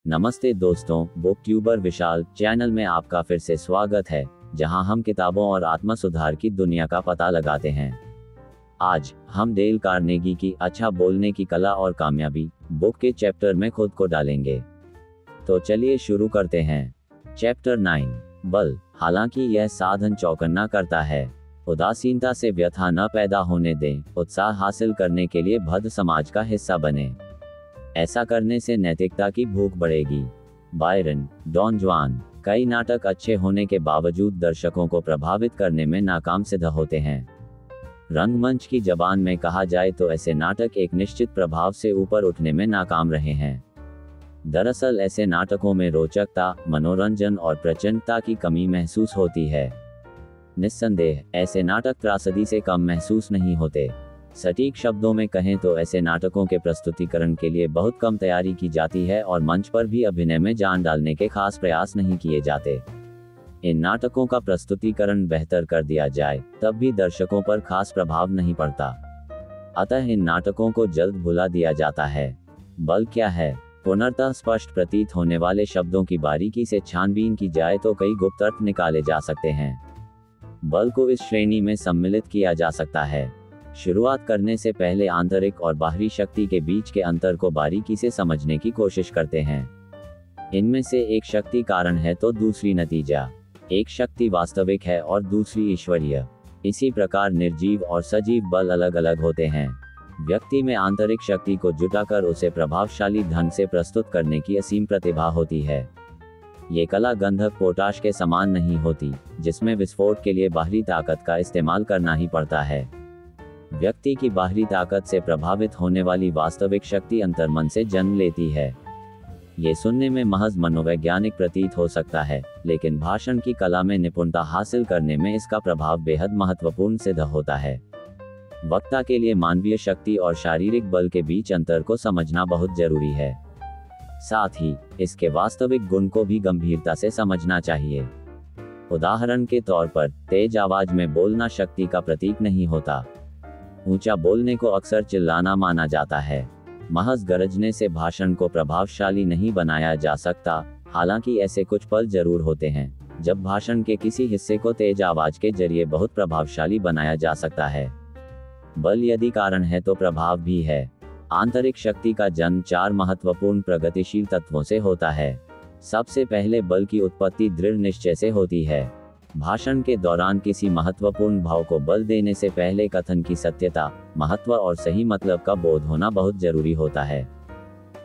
नमस्ते दोस्तों, book tuber विशाल channel में आपका फिर से स्वागत है, जहां हम किताबों और आत्म सुधार की दुनिया का पता लगाते हैं। आज हम डेल कार्नेगी की अच्छा बोलने की कला और कामयाबी बुक के चैप्टर में खुद को डालेंगे। तो चलिए शुरू करते हैं। चैप्टर 9, बल। हालांकि यह साधन चौकन्ना करता है। उदासीनता से व्यथा न पैदा होने दें, उत्साह हासिल करने के लिए भद्र समाज का हिस्सा बने। ऐसा करने से नैतिकता की भूख बढ़ेगी। बायरन, डॉन जुआन। कई नाटक अच्छे होने के बावजूद दर्शकों को प्रभावित करने में नाकाम सिद्ध होते हैं। रंगमंच की जबान में कहा जाए तो ऐसे नाटक एक निश्चित प्रभाव से ऊपर उठने में नाकाम रहे हैं। दरअसल ऐसे नाटकों में रोचकता, मनोरंजन और प्रचंडता की कमी महसूस होती है। निस्संदेह ऐसे नाटक त्रासदी से कम महसूस नहीं होते। सटीक शब्दों में कहें तो ऐसे नाटकों के प्रस्तुतिकरण के लिए बहुत कम तैयारी की जाती है और मंच पर भी अभिनय में जान डालने के खास प्रयास नहीं किए जाते। इन नाटकों का प्रस्तुतिकरण बेहतर कर दिया जाए तब भी दर्शकों पर खास प्रभाव नहीं पड़ता। अतः इन नाटकों को जल्द भुला दिया जाता है। बल क्या है? पुनर्तः स्पष्ट प्रतीत होने वाले शब्दों की बारीकी से छानबीन की जाए तो कई गुप्त अर्थ निकाले जा सकते हैं। बल को इस श्रेणी में सम्मिलित किया जा सकता है। शुरुआत करने से पहले आंतरिक और बाहरी शक्ति के बीच के अंतर को बारीकी से समझने की कोशिश करते हैं। इनमें से एक शक्ति कारण है तो दूसरी नतीजा। एक शक्ति वास्तविक है और दूसरी ईश्वरीय। इसी प्रकार निर्जीव और सजीव बल अलग अलग होते हैं। व्यक्ति में आंतरिक शक्ति को जुटाकर उसे प्रभावशाली ढंग से प्रस्तुत करने की असीम प्रतिभा होती है। ये कला गंधक पोटाश के समान नहीं होती, जिसमें विस्फोट के लिए बाहरी ताकत का इस्तेमाल करना ही पड़ता है। व्यक्ति की बाहरी ताकत से प्रभावित होने वाली वास्तविक शक्ति अंतर्मन से जन्म लेती है। ये सुनने में महज मनोवैज्ञानिक प्रतीत हो सकता है, लेकिन भाषण की कला में निपुणता हासिल करने में इसका प्रभाव बेहद महत्वपूर्ण सिद्ध होता है। वक्ता के लिए मानवीय शक्ति और शारीरिक बल के बीच अंतर को समझना बहुत जरूरी है। साथ ही इसके वास्तविक गुण को भी गंभीरता से समझना चाहिए। उदाहरण के तौर पर, तेज आवाज में बोलना शक्ति का प्रतीक नहीं होता। ऊंचा बोलने को अक्सर चिल्लाना माना जाता है। महज गरजने से भाषण को प्रभावशाली नहीं बनाया जा सकता। हालांकि ऐसे कुछ पल जरूर होते हैं जब भाषण के किसी हिस्से को तेज आवाज के जरिए बहुत प्रभावशाली बनाया जा सकता है। बल यदि कारण है तो प्रभाव भी है। आंतरिक शक्ति का जन्म 4 महत्वपूर्ण प्रगतिशील तत्वों से होता है। सबसे पहले बल की उत्पत्ति दृढ़ निश्चय से होती है। भाषण के दौरान किसी महत्वपूर्ण भाव को बल देने से पहले कथन की सत्यता, महत्व और सही मतलब का बोध होना बहुत जरूरी होता है।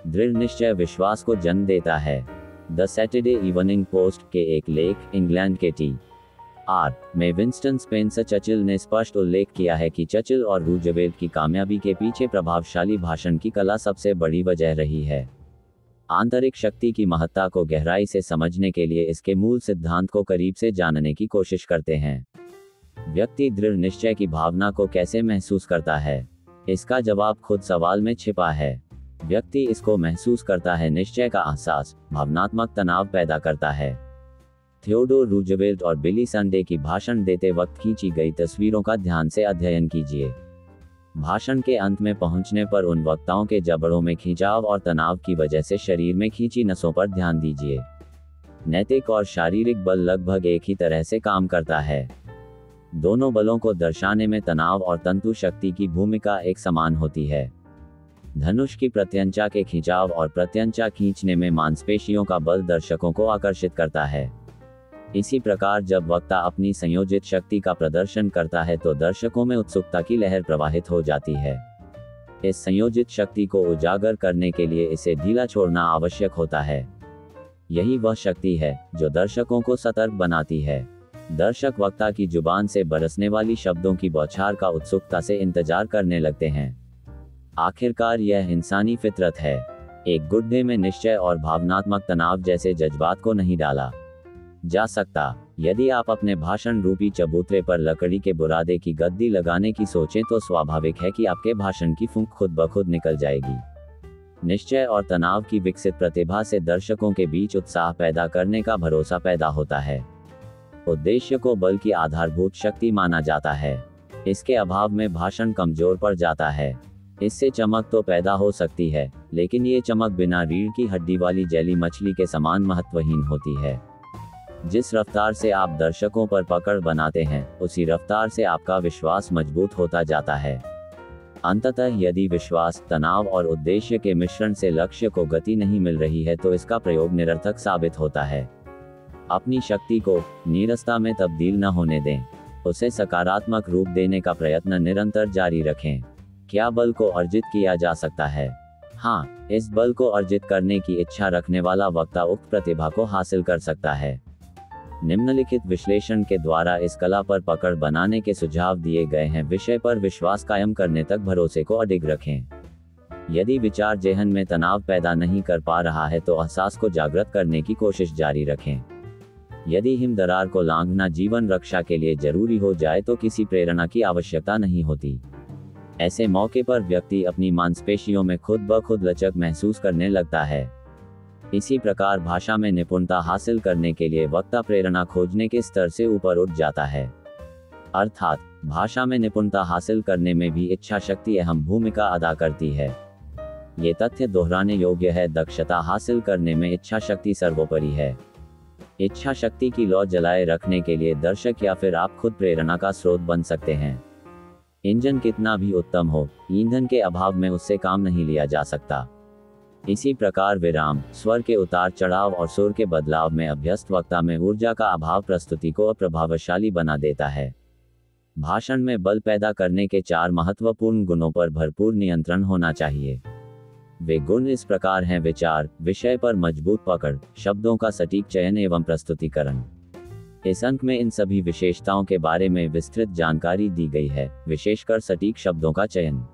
दृढ़ निश्चय विश्वास को जन्म देता है। द सैटरडे इवनिंग पोस्ट के एक लेख, इंग्लैंड के T.R. में विंस्टन स्पेंसर चर्चिल ने स्पष्ट उल्लेख किया है कि चर्चिल और रूजवेल्ट की कामयाबी के पीछे प्रभावशाली भाषण की कला सबसे बड़ी वजह रही है। आंतरिक शक्ति की महत्ता को गहराई से समझने के लिए इसके मूल सिद्धांत को करीब से जानने की कोशिश करते हैं। व्यक्ति दृढ़ निश्चय की भावना को कैसे महसूस करता है? इसका जवाब खुद सवाल में छिपा है। व्यक्ति इसको महसूस करता है। निश्चय का एहसास भावनात्मक तनाव पैदा करता है। थियोडोर रूजवेल्ट और बिली संडे की भाषण देते वक्त खींची गई तस्वीरों का ध्यान से अध्ययन कीजिए। भाषण के अंत में पहुंचने पर उन वक्ताओं के जबड़ों में खिंचाव और तनाव की वजह से शरीर में खींची नसों पर ध्यान दीजिए। नैतिक और शारीरिक बल लगभग एक ही तरह से काम करता है। दोनों बलों को दर्शाने में तनाव और तंतु शक्ति की भूमिका एक समान होती है। धनुष की प्रत्यंचा के खिंचाव और प्रत्यंचा खींचने में मांसपेशियों का बल दर्शकों को आकर्षित करता है। इसी प्रकार जब वक्ता अपनी संयोजित शक्ति का प्रदर्शन करता है तो दर्शकों में उत्सुकता की लहर प्रवाहित हो जाती है। इस संयोजित शक्ति को उजागर करने के लिए इसे ढीला छोड़ना आवश्यक होता है। यही वह शक्ति है जो दर्शकों को सतर्क बनाती है। दर्शक वक्ता की जुबान से बरसने वाली शब्दों की बौछार का उत्सुकता से इंतजार करने लगते हैं। आखिरकार यह इंसानी फितरत है। एक गुड्डे में निश्चय और भावनात्मक तनाव जैसे जज्बात को नहीं डाला जा सकता। यदि आप अपने भाषण रूपी चबूतरे पर लकड़ी के बुरादे की गद्दी लगाने की सोचें तो स्वाभाविक है कि आपके भाषण की फूंक खुद ब खुद निकल जाएगी। निश्चय और तनाव की विकसित प्रतिभा से दर्शकों के बीच उत्साह पैदा करने का भरोसा पैदा होता है। उद्देश्य को बल की आधारभूत शक्ति माना जाता है। इसके अभाव में भाषण कमजोर पड़ जाता है। इससे चमक तो पैदा हो सकती है, लेकिन ये चमक बिना रीढ़ की हड्डी वाली जेली मछली के समान महत्वहीन होती है। जिस रफ्तार से आप दर्शकों पर पकड़ बनाते हैं, उसी रफ्तार से आपका विश्वास मजबूत होता जाता है। अंततः यदि विश्वास, तनाव और उद्देश्य के मिश्रण से लक्ष्य को गति नहीं मिल रही है तो इसका प्रयोग निरर्थक साबित होता है। अपनी शक्ति को नीरसता में तब्दील न होने दें। उसे सकारात्मक रूप देने का प्रयत्न निरंतर जारी रखें। क्या बल को अर्जित किया जा सकता है? हाँ, इस बल को अर्जित करने की इच्छा रखने वाला वक्ता उक्त प्रतिभा को हासिल कर सकता है। निम्नलिखित विश्लेषण के द्वारा इस कला पर पकड़ बनाने के सुझाव दिए गए हैं। विषय पर विश्वास कायम करने तक भरोसे को अडिग रखें। यदि विचार जेहन में तनाव पैदा नहीं कर पा रहा है तो एहसास को जागृत करने की कोशिश जारी रखें। यदि हिमदरार को लांघना जीवन रक्षा के लिए जरूरी हो जाए तो किसी प्रेरणा की आवश्यकता नहीं होती। ऐसे मौके पर व्यक्ति अपनी मांसपेशियों में खुद ब खुद लचक महसूस करने लगता है। इसी प्रकार भाषा में निपुणता हासिल करने के लिए वक्ता प्रेरणा खोजने के स्तर से ऊपर उठ जाता है। अर्थात भाषा में निपुणता हासिल करने में भी इच्छा शक्ति अहम भूमिका अदा करती है। ये तथ्य दोहराने योग्य है। दक्षता हासिल करने में इच्छा शक्ति सर्वोपरि है। इच्छा शक्ति की लौ जलाए रखने के लिए दर्शक या फिर आप खुद प्रेरणा का स्रोत बन सकते हैं। इंजन कितना भी उत्तम हो, ईंधन के अभाव में उससे काम नहीं लिया जा सकता। इसी प्रकार विराम, स्वर के उतार चढ़ाव और सुर के बदलाव में अभ्यस्त वक्ता में ऊर्जा का अभाव प्रस्तुति को अप्रभावशाली बना देता है। भाषण में बल पैदा करने के 4 महत्वपूर्ण गुणों पर भरपूर नियंत्रण होना चाहिए। वे गुण इस प्रकार हैं: विचार, विषय पर मजबूत पकड़, शब्दों का सटीक चयन एवं प्रस्तुतिकरण। इस अंक में इन सभी विशेषताओं के बारे में विस्तृत जानकारी दी गई है, विशेषकर सटीक शब्दों का चयन।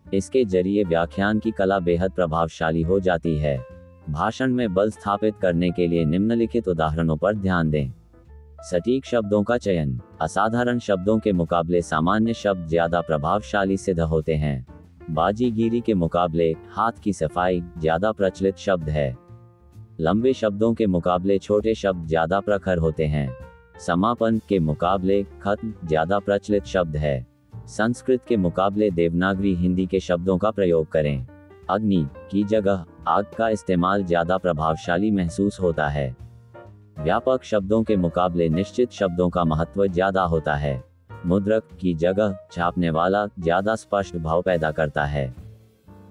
इसके जरिए व्याख्यान की कला बेहद प्रभावशाली हो जाती है। भाषण में बल स्थापित करने के लिए निम्नलिखित उदाहरणों पर ध्यान दें। सटीक शब्दों का चयन। असाधारण शब्दों के मुकाबले सामान्य शब्द ज्यादा प्रभावशाली सिद्ध होते हैं। बाजीगिरी के मुकाबले हाथ की सफाई ज्यादा प्रचलित शब्द है। लंबे शब्दों के मुकाबले छोटे शब्द ज्यादा प्रखर होते हैं। समापन के मुकाबले खत्म ज्यादा प्रचलित शब्द है। संस्कृत के मुकाबले देवनागरी हिंदी के शब्दों का प्रयोग करें। अग्नि की जगह आग का इस्तेमाल ज्यादा प्रभावशाली महसूस होता है। व्यापक शब्दों के मुकाबले निश्चित शब्दों का महत्व ज्यादा होता है। मुद्रक की जगह छापने वाला ज्यादा स्पष्ट भाव पैदा करता है।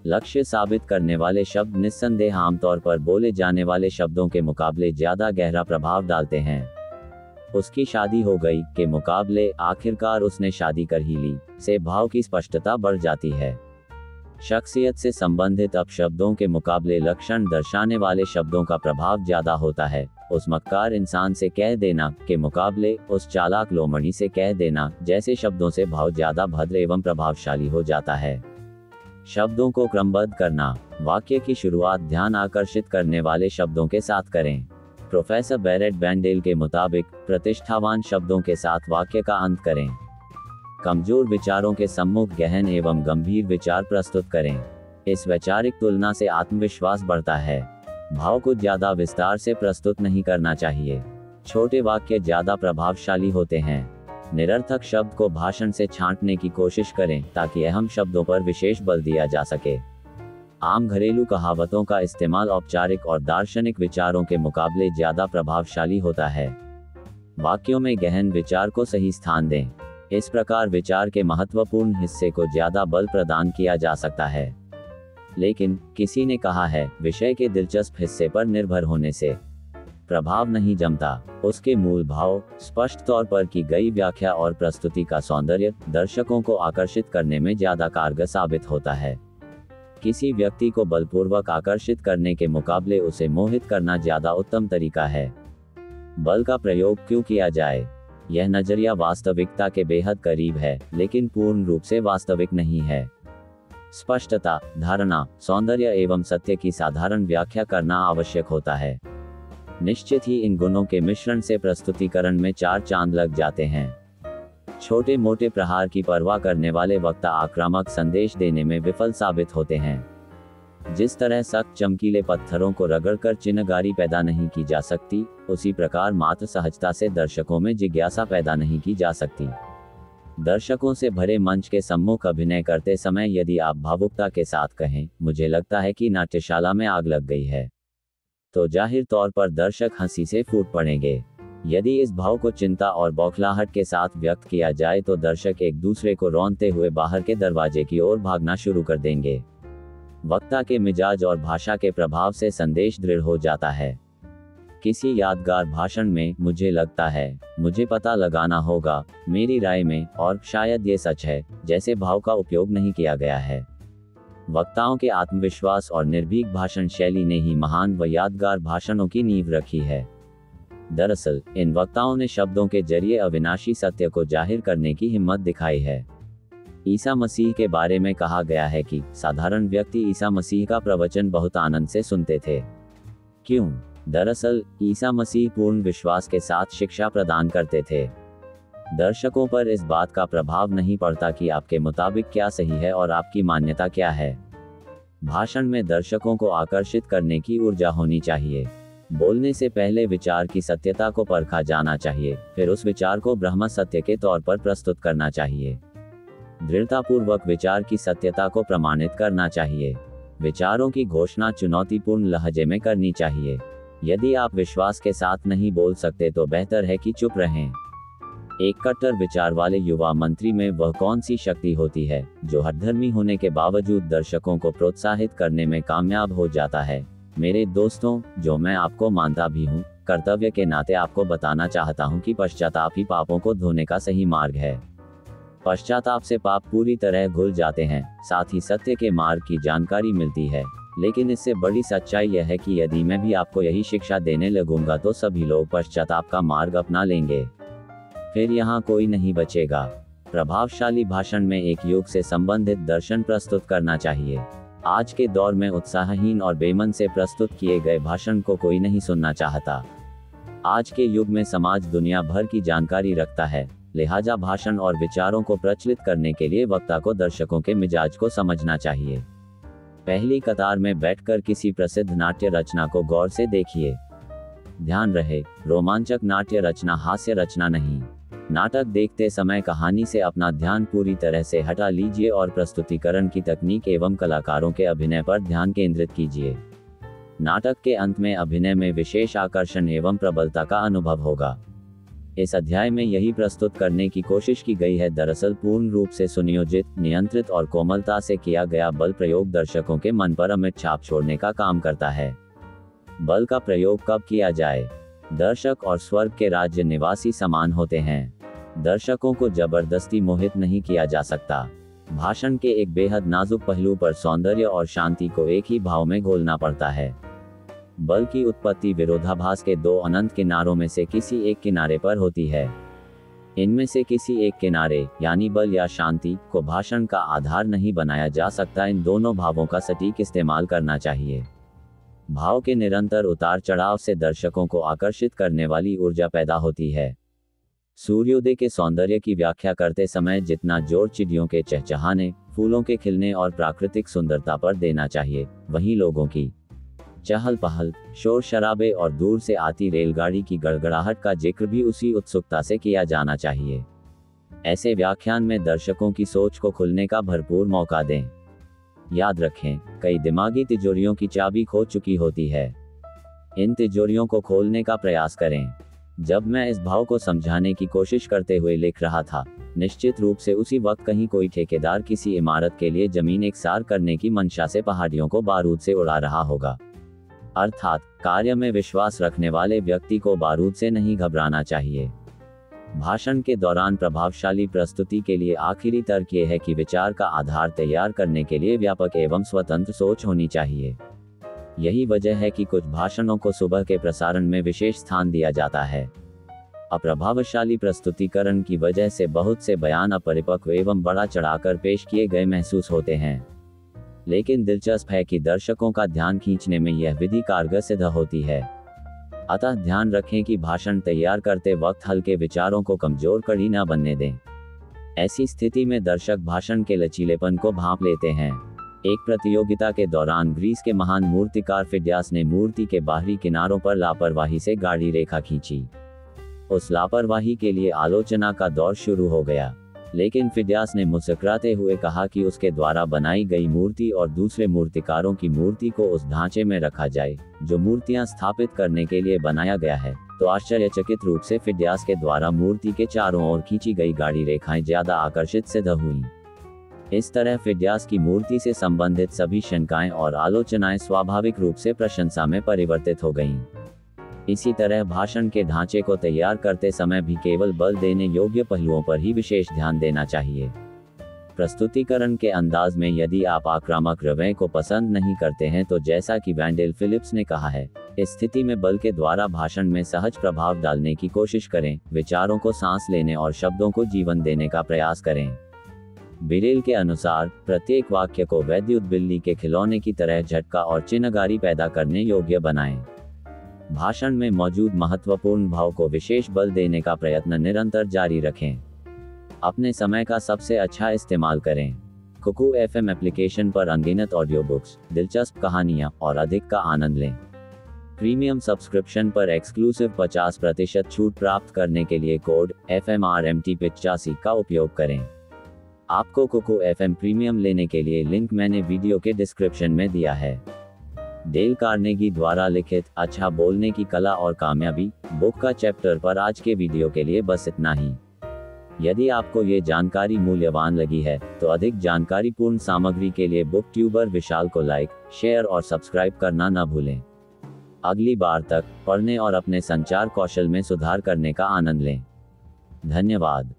लक्ष्य साबित करने वाले शब्द निस्संदेह आमतौर पर बोले जाने वाले शब्दों के मुकाबले ज्यादा गहरा प्रभाव डालते हैं। उसकी शादी हो गई के मुकाबले आखिरकार उसने शादी कर ही ली से भाव की स्पष्टता बढ़ जाती है। शख्सियत से संबंधित अपशब्दों के मुकाबले लक्षण दर्शाने वाले शब्दों का प्रभाव ज्यादा होता है। उस मक्कार इंसान से कह देना के मुकाबले उस चालाक लोमड़ी से कह देना जैसे शब्दों से भाव ज्यादा भद्र एवं प्रभावशाली हो जाता है। शब्दों को क्रमबद्ध करना। वाक्य की शुरुआत ध्यान आकर्षित करने वाले शब्दों के साथ करें। प्रोफेसर बैरेट बैंडेल के मुताबिक प्रतिष्ठावान शब्दों के साथ वाक्य का अंत करें। कमजोर विचारों के सम्मुख गहन एवं गंभीर विचार प्रस्तुत करें। इस वैचारिक तुलना से आत्मविश्वास बढ़ता है। भाव को ज्यादा विस्तार से प्रस्तुत नहीं करना चाहिए। छोटे वाक्य ज्यादा प्रभावशाली होते हैं। निरर्थक शब्द को भाषण से छांटने की कोशिश करें ताकि अहम शब्दों पर विशेष बल दिया जा सके। आम घरेलू कहावतों का इस्तेमाल औपचारिक और दार्शनिक विचारों के मुकाबले ज्यादा प्रभावशाली होता है। वाक्यों में गहन विचार को सही स्थान दें। इस प्रकार विचार के महत्वपूर्ण हिस्से को ज्यादा बल प्रदान किया जा सकता है। लेकिन किसी ने कहा है, विषय के दिलचस्प हिस्से पर निर्भर होने से प्रभाव नहीं जमता। उसके मूल भाव, स्पष्ट तौर पर की गई व्याख्या और प्रस्तुति का सौंदर्य दर्शकों को आकर्षित करने में ज्यादा कारगर साबित होता है। किसी व्यक्ति को बलपूर्वक आकर्षित करने के मुकाबले उसे मोहित करना ज्यादा उत्तम तरीका है। बल का प्रयोग क्यों किया जाए? यह नजरिया वास्तविकता के बेहद करीब है, लेकिन पूर्ण रूप से वास्तविक नहीं है। स्पष्टता, धारणा, सौंदर्य एवं सत्य की साधारण व्याख्या करना आवश्यक होता है। निश्चित ही इन गुणों के मिश्रण से प्रस्तुतिकरण में 4 चांद लग जाते हैं। छोटे मोटे प्रहार की परवाह करने वाले वक्ता आक्रामक संदेश देने में विफल साबित होते हैं। जिस तरह सख्त चमकीले पत्थरों को रगड़कर चिन्हगारी पैदा नहीं की जा सकती, उसी प्रकार मात्र सहजता से दर्शकों में जिज्ञासा पैदा नहीं की जा सकती। दर्शकों से भरे मंच के सम्मुख अभिनय करते समय यदि आप भावुकता के साथ कहें, मुझे लगता है कि नाट्यशाला में आग लग गई है, तो जाहिर तौर पर दर्शक हंसी से फूट पड़ेंगे। यदि इस भाव को चिंता और बौखलाहट के साथ व्यक्त किया जाए तो दर्शक एक दूसरे को रौंदते हुए बाहर के दरवाजे की ओर भागना शुरू कर देंगे। वक्ता के मिजाज और भाषा के प्रभाव से संदेश दृढ़ हो जाता है। किसी यादगार भाषण में मुझे लगता है, मुझे पता लगाना होगा, मेरी राय में, और शायद ये सच है, जैसे भाव का उपयोग नहीं किया गया है। वक्ताओं के आत्मविश्वास और निर्भीक भाषण शैली ने ही महान व यादगार भाषणों की नींव रखी है। दरअसल इन वक्ताओं ने शब्दों के जरिए अविनाशी सत्य को जाहिर करने की हिम्मत दिखाई है। ईसा मसीह के बारे में कहा गया है कि साधारण व्यक्ति ईसा मसीह का प्रवचन बहुत आनंद से सुनते थे। क्यों? दरअसल ईसा मसीह पूर्ण विश्वास के साथ शिक्षा प्रदान करते थे। दर्शकों पर इस बात का प्रभाव नहीं पड़ता कि आपके मुताबिक क्या सही है और आपकी मान्यता क्या है। भाषण में दर्शकों को आकर्षित करने की ऊर्जा होनी चाहिए। बोलने से पहले विचार की सत्यता को परखा जाना चाहिए, फिर उस विचार को ब्रह्म सत्य के तौर पर प्रस्तुत करना चाहिए। दृढ़तापूर्वक विचार की सत्यता को प्रमाणित करना चाहिए। विचारों की घोषणा चुनौतीपूर्ण लहजे में करनी चाहिए। यदि आप विश्वास के साथ नहीं बोल सकते तो बेहतर है कि चुप रहें। एक कट्टर विचार वाले युवा मंत्री में वह कौन सी शक्ति होती है जो हठधर्मी होने के बावजूद दर्शकों को प्रोत्साहित करने में कामयाब हो जाता है। मेरे दोस्तों, जो मैं आपको मानता भी हूँ, कर्तव्य के नाते आपको बताना चाहता हूँ कि पश्चाताप ही पापों को धोने का सही मार्ग है। पश्चाताप से पाप पूरी तरह घुल जाते हैं, साथ ही सत्य के मार्ग की जानकारी मिलती है। लेकिन इससे बड़ी सच्चाई यह है कि यदि मैं भी आपको यही शिक्षा देने लगूंगा तो सभी लोग पश्चाताप का मार्ग अपना लेंगे, फिर यहाँ कोई नहीं बचेगा। प्रभावशाली भाषण में एक युग से संबंधित दर्शन प्रस्तुत करना चाहिए। आज के दौर में उत्साहहीन और बेमन से प्रस्तुत किए गए भाषण को कोई नहीं सुनना चाहता। आज के युग में समाज दुनिया भर की जानकारी रखता है, लिहाजा भाषण और विचारों को प्रचलित करने के लिए वक्ता को दर्शकों के मिजाज को समझना चाहिए। पहली कतार में बैठकर किसी प्रसिद्ध नाट्य रचना को गौर से देखिए। ध्यान रहे, रोमांचक नाट्य रचना हास्य रचना नहीं। नाटक देखते समय कहानी से अपना ध्यान पूरी तरह से हटा लीजिए और प्रस्तुतिकरण की तकनीक एवं कलाकारों के अभिनय पर ध्यान केंद्रित कीजिए। नाटक के अंत में अभिनय में विशेष आकर्षण एवं प्रबलता का अनुभव होगा। इस अध्याय में यही प्रस्तुत करने की कोशिश की गई है। दरअसल पूर्ण रूप से सुनियोजित, नियंत्रित और कोमलता से किया गया बल प्रयोग दर्शकों के मन पर अमिट छाप छोड़ने का काम करता है। बल का प्रयोग कब किया जाए? दर्शक और स्वर्ग के राज्य निवासी समान होते हैं। दर्शकों को जबरदस्ती मोहित नहीं किया जा सकता। भाषण के एक बेहद नाजुक पहलू पर सौंदर्य और शांति को एक ही भाव में घोलना पड़ता है। बल की उत्पत्ति विरोधाभास के दो अनंत किनारों में से किसी एक किनारे पर होती है। इनमें से किसी एक किनारे, यानी बल या शांति, को भाषण का आधार नहीं बनाया जा सकता। इन दोनों भावों का सटीक इस्तेमाल करना चाहिए। भाव के निरंतर उतार चढ़ाव से दर्शकों को आकर्षित करने वाली ऊर्जा पैदा होती है। सूर्योदय के सौंदर्य की व्याख्या करते समय जितना जोर चिड़ियों के चहचहाने, फूलों के खिलने और प्राकृतिक सुंदरता पर देना चाहिए, वहीं लोगों की चहल पहल, शोर शराबे और दूर से आती रेलगाड़ी की गड़गड़ाहट का जिक्र भी उसी उत्सुकता से किया जाना चाहिए। ऐसे व्याख्यान में दर्शकों की सोच को खुलने का भरपूर मौका दें। याद रखें, कई दिमागी तिजोरियों की चाबी खो चुकी होती है। इन तिजोरियों को खोलने का प्रयास करें। जब मैं इस भाव को समझाने की कोशिश करते हुए लिख रहा था, निश्चित रूप से उसी वक्त कहीं कोई ठेकेदार किसी इमारत के लिए जमीन एकसार करने की मंशा से पहाड़ियों को बारूद से उड़ा रहा होगा। अर्थात कार्य में विश्वास रखने वाले व्यक्ति को बारूद से नहीं घबराना चाहिए। भाषण के दौरान प्रभावशाली प्रस्तुति के लिए आखिरी तर्क यह है कि विचार का आधार तैयार करने के लिए व्यापक एवं स्वतंत्र सोच होनी चाहिए। यही वजह है कि कुछ भाषणों को सुबह के प्रसारण में विशेष स्थान दिया जाता है। अप्रभावशाली प्रस्तुतिकरण की वजह से बहुत से बयान अपरिपक्व एवं बढ़ा चढ़ाकर पेश किए गए महसूस होते हैं। लेकिन दिलचस्प है कि दर्शकों का ध्यान खींचने में यह विधि कारगर सिद्ध होती है। अतः ध्यान रखें कि भाषण तैयार करते वक्त हल्के विचारों को कमजोर कड़ी न बनने दें। ऐसी स्थिति में दर्शक भाषण के लचीलेपन को भांप लेते हैं। एक प्रतियोगिता के दौरान ग्रीस के महान मूर्तिकार फिडियास ने मूर्ति के बाहरी किनारों पर लापरवाही से गाढ़ी रेखा खींची। उस लापरवाही के लिए आलोचना का दौर शुरू हो गया। लेकिन फिडियास ने मुस्कुराते हुए कहा कि उसके द्वारा बनाई गई मूर्ति और दूसरे मूर्तिकारों की मूर्ति को उस ढांचे में रखा जाए जो मूर्तियां स्थापित करने के लिए बनाया गया है, तो आश्चर्यचकित रूप से फिडियास के द्वारा मूर्ति के चारों ओर खींची गई गाढ़ी रेखाएं ज्यादा आकर्षित सिद्ध हुईं। इस तरह फिडियास की मूर्ति से संबंधित सभी शंकाएं और आलोचनाएं स्वाभाविक रूप से प्रशंसा में परिवर्तित हो गईं। इसी तरह भाषण के ढांचे को तैयार करते समय भी केवल बल देने योग्य पहलुओं पर ही विशेष ध्यान देना चाहिए। प्रस्तुतिकरण के अंदाज में यदि आप आक्रामक रवैये को पसंद नहीं करते हैं तो जैसा कि वेंडेल फिलिप्स ने कहा है, इस स्थिति में बल के द्वारा भाषण में सहज प्रभाव डालने की कोशिश करें, विचारों को सांस लेने और शब्दों को जीवन देने का प्रयास करें। बिरेल के अनुसार प्रत्येक वाक्य को वैद्युत बिल्ली के खिलौने की तरह झटका और चिनगारी पैदा करने योग्य बनाएं। भाषण में मौजूद महत्वपूर्ण भाव को विशेष बल देने का प्रयत्न निरंतर जारी रखें। अपने समय का सबसे अच्छा इस्तेमाल करें। कुकू एफएम एप्लीकेशन पर अनगिनत ऑडियो बुक्स, दिलचस्प कहानियां और अधिक का आनंद लें। प्रीमियम सब्सक्रिप्शन पर एक्सक्लूसिव 50% छूट प्राप्त करने के लिए कोड FMRMT85 का उपयोग करें। आपको कुकू एफएम प्रीमियम लेने के लिए लिंक मैंने वीडियो के डिस्क्रिप्शन में दिया है। डेल कार्नेगी द्वारा लिखित अच्छा बोलने की कला और कामयाबी बुक का चैप्टर पर आज के वीडियो के लिए बस इतना ही। यदि आपको ये जानकारी मूल्यवान लगी है तो अधिक जानकारीपूर्ण सामग्री के लिए बुक ट्यूबर विशाल को लाइक, शेयर और सब्सक्राइब करना न भूलें। अगली बार तक पढ़ने और अपने संचार कौशल में सुधार करने का आनंद लें। धन्यवाद।